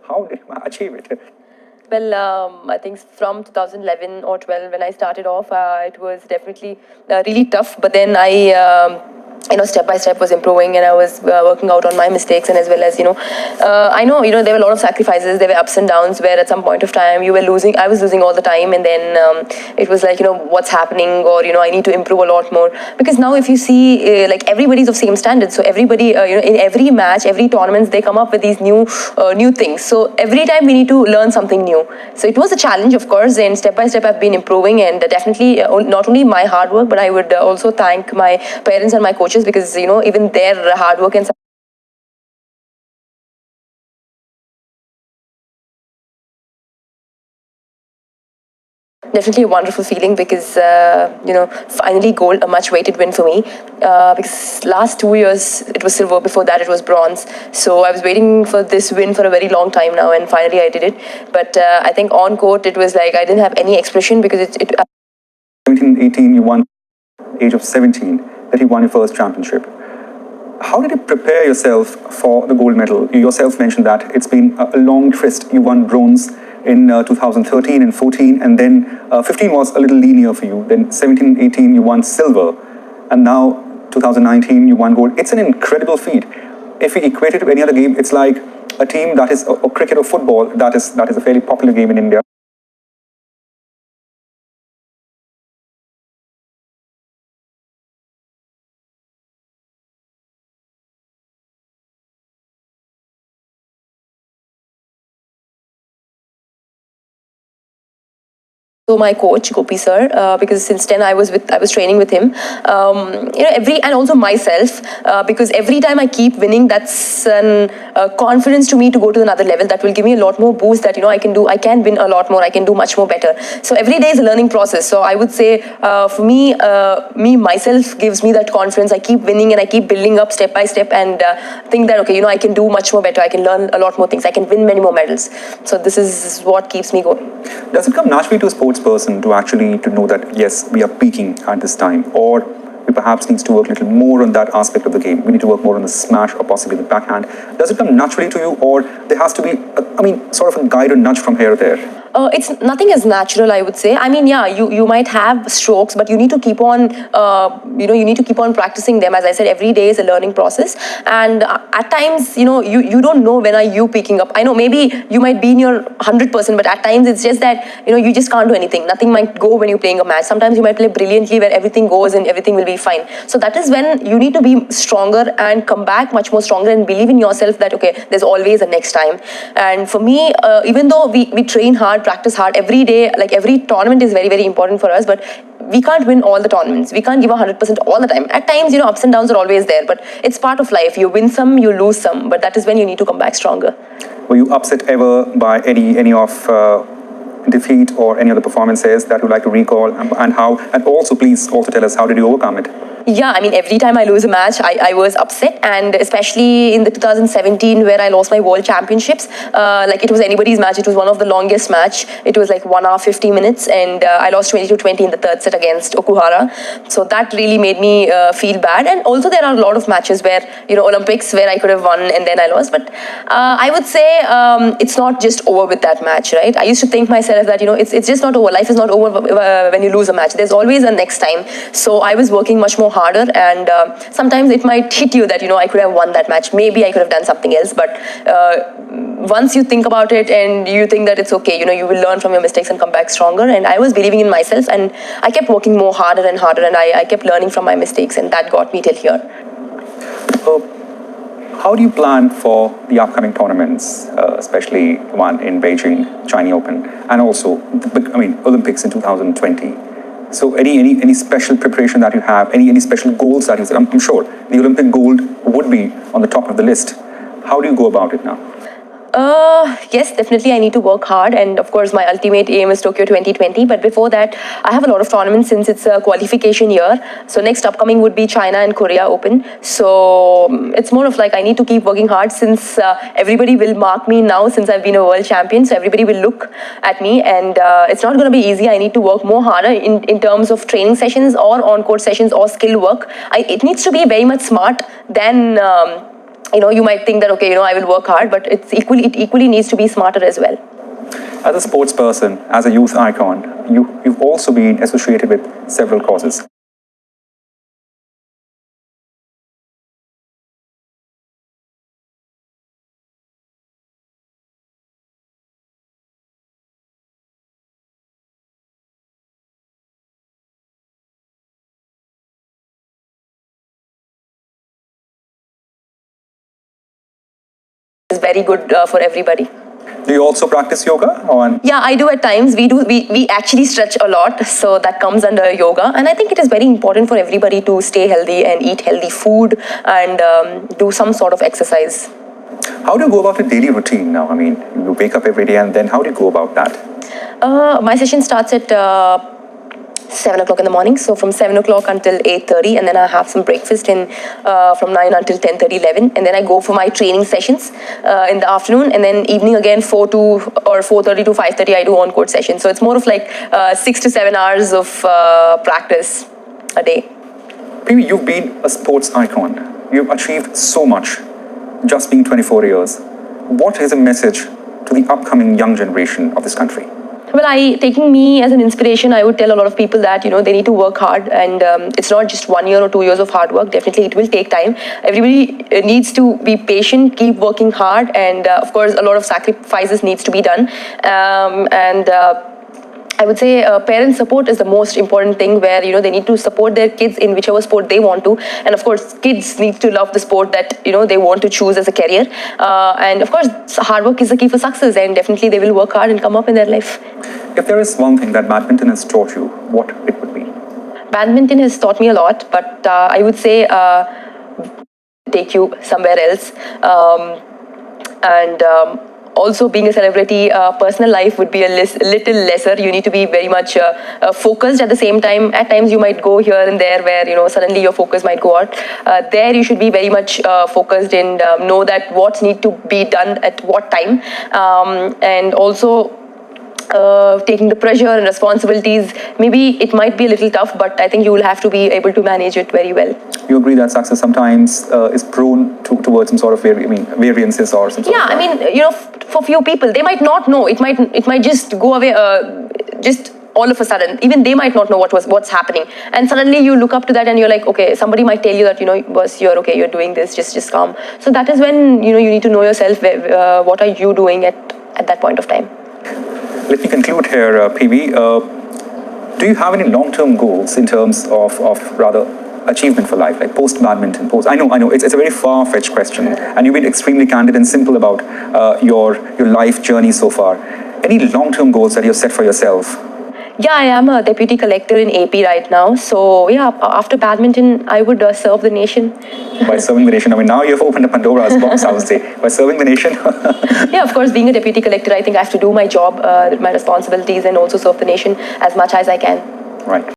How did you achieve it? Well, I think from 2011 or 12 when I started off, it was definitely really tough. But then step by step was improving, and I was working out on my mistakes, and as well as I know there were a lot of sacrifices. There were ups and downs where at some point of time you were losing. I was losing all the time, and then it was like what's happening, or I need to improve a lot more, because now if you see like everybody's of same standard, so everybody in every match, every tournament, they come up with these new things. So every time we need to learn something new. So it was a challenge, of course, and step by step I've been improving, and definitely not only my hard work, but I would also thank my parents and my coaches, because even their hard work and definitely a wonderful feeling, because finally gold, a much weighted win for me, because last 2 years it was silver, before that it was bronze. So I was waiting for this win for a very long time now, and finally I did it. But I think on court it was like I didn't have any expression, because it 17, 18, you won. Age of 17, that you won your first championship. How did you prepare yourself for the gold medal? You yourself mentioned that it's been a long tryst. You won bronze in 2013 and 14, and then 15 was a little linear for you. Then 17, 18, you won silver, and now 2019, you won gold. It's an incredible feat. If we equate it to any other game, it's like a team that is, or cricket or football, that is a fairly popular game in India. So my coach Gopi sir, because since 10 I was training with him, and also myself, because every time I keep winning, that's an confidence to me to go to another level. That will give me a lot more boost, that I can win a lot more, I can do much more better. So every day is a learning process. So I would say for me, myself gives me that confidence. I keep winning and I keep building up step by step, and think that okay, I can do much more better, I can learn a lot more things, I can win many more medals. So this is what keeps me going. Does it come naturally to a sports person to actually to know that yes, we are peaking at this time, or we perhaps needs to work a little more on that aspect of the game? We need to work more on the smash, or possibly the backhand. Does it come naturally to you, or there has to be sort of a guide or nudge from here or there? It's nothing as natural, I would say. I mean, yeah, you might have strokes, but you need to keep on, you need to keep on practicing them. As I said, every day is a learning process, and at times, you don't know when are you picking up. I know maybe you might be in your 100%, but at times it's just that you just can't do anything. Nothing might go when you're playing a match. Sometimes you might play brilliantly where everything goes and everything will be fine. So that is when you need to be stronger and come back much more stronger and believe in yourself that okay, there's always a next time. And for me, even though we train hard, practice hard every day, like every tournament is very, very important for us, but we can't win all the tournaments. We can't give 100% all the time. At times, ups and downs are always there, but it's part of life. You win some, you lose some, but that is when you need to come back stronger. Were you upset ever by any of defeat or any other performances that you'd like to recall, and how? And also, please also tell us, how did you overcome it? Yeah, I mean, every time I lose a match, I was upset, and especially in the 2017 where I lost my world championships, like it was anybody's match. It was one of the longest match. It was like 1 hour 50 minutes, and I lost 22-20 in the third set against Okuhara. So that really made me feel bad. And also there are a lot of matches where Olympics where I could have won and then I lost. But I would say it's not just over with that match, right? I used to think myself that it's just not over. Life is not over when you lose a match. There's always a next time. So I was working much more harder, and sometimes it might hit you that I could have won that match, maybe I could have done something else, but once you think about it and you think that it's okay, you will learn from your mistakes and come back stronger. And I was believing in myself, and I kept working more harder and harder, and I kept learning from my mistakes, and that got me till here. How do you plan for the upcoming tournaments, especially one in Beijing, China Open, and also Olympics in 2020? So any special preparation that you have, any special goals that you set? I'm sure the Olympic gold would be on the top of the list. How do you go about it now? Yes, definitely I need to work hard, and of course my ultimate aim is Tokyo 2020, but before that I have a lot of tournaments since it's a qualification year. So next upcoming would be China and Korea Open. So it's more of like I need to keep working hard, since everybody will mark me now since I've been a world champion. So everybody will look at me, and it's not going to be easy. I need to work more harder in terms of training sessions or on-court sessions or skill work. It needs to be very much smart than you might think that, okay, I will work hard, but it equally needs to be smarter as well. As a sports person, as a youth icon, you've also been associated with several causes. It's very good for everybody. Do you also practice yoga? Yeah, I do at times. We actually stretch a lot, so that comes under yoga. And I think it is very important for everybody to stay healthy and eat healthy food and do some sort of exercise. How do you go about a daily routine now? I mean, you wake up every day, and then how do you go about that? My session starts at 7 o'clock in the morning, so from 7 o'clock until 8:30, and then I have some breakfast from 9 until 10:30, 11, and then I go for my training sessions in the afternoon, and then evening again 4:30 to 5:30 I do on-court sessions. So it's more of like 6 to 7 hours of practice a day. PV, you've been a sports icon. You've achieved so much just being 24 years. What is a message to the upcoming young generation of this country? Well, taking me as an inspiration, I would tell a lot of people that, they need to work hard, and it's not just 1 year or 2 years of hard work. Definitely, it will take time. Everybody needs to be patient, keep working hard, and of course, a lot of sacrifices needs to be done. I would say parent support is the most important thing, where they need to support their kids in whichever sport they want to, and of course kids need to love the sport that they want to choose as a career, and of course hard work is the key for success, and definitely they will work hard and come up in their life. If there is one thing that badminton has taught you, what it would be? Badminton has taught me a lot, but I would say take you somewhere else, and also being a celebrity, personal life would be a little lesser. You need to be very much focused at the same time. At times you might go here and there where suddenly your focus might go out. There you should be very much focused and know that what needs to be done at what time, and also taking the pressure and responsibilities. Maybe it might be a little tough, but I think you will have to be able to manage it very well. You agree that success sometimes is prone towards some sort of variances or some sort of... Yeah, I mean, for few people, they might not know. It might just go away, just all of a sudden. Even they might not know what's happening, and suddenly you look up to that and you're like, okay, somebody might tell you that boss, you're okay, you're doing this, just calm. So that is when you need to know yourself. What are you doing at that point of time? Let me conclude here, PV. Do you have any long-term goals in terms of rather achievement for life, like post-badminton, I know, it's a very far-fetched question, and you've been extremely candid and simple about your life journey so far. Any long-term goals that you've set for yourself? Yeah, I am a deputy collector in AP right now. So yeah, after badminton, I would serve the nation. By serving the nation, I mean, now you've opened a Pandora's box, I would say. By serving the nation. Yeah, of course, being a deputy collector, I think I have to do my job, my responsibilities, and also serve the nation as much as I can. Right.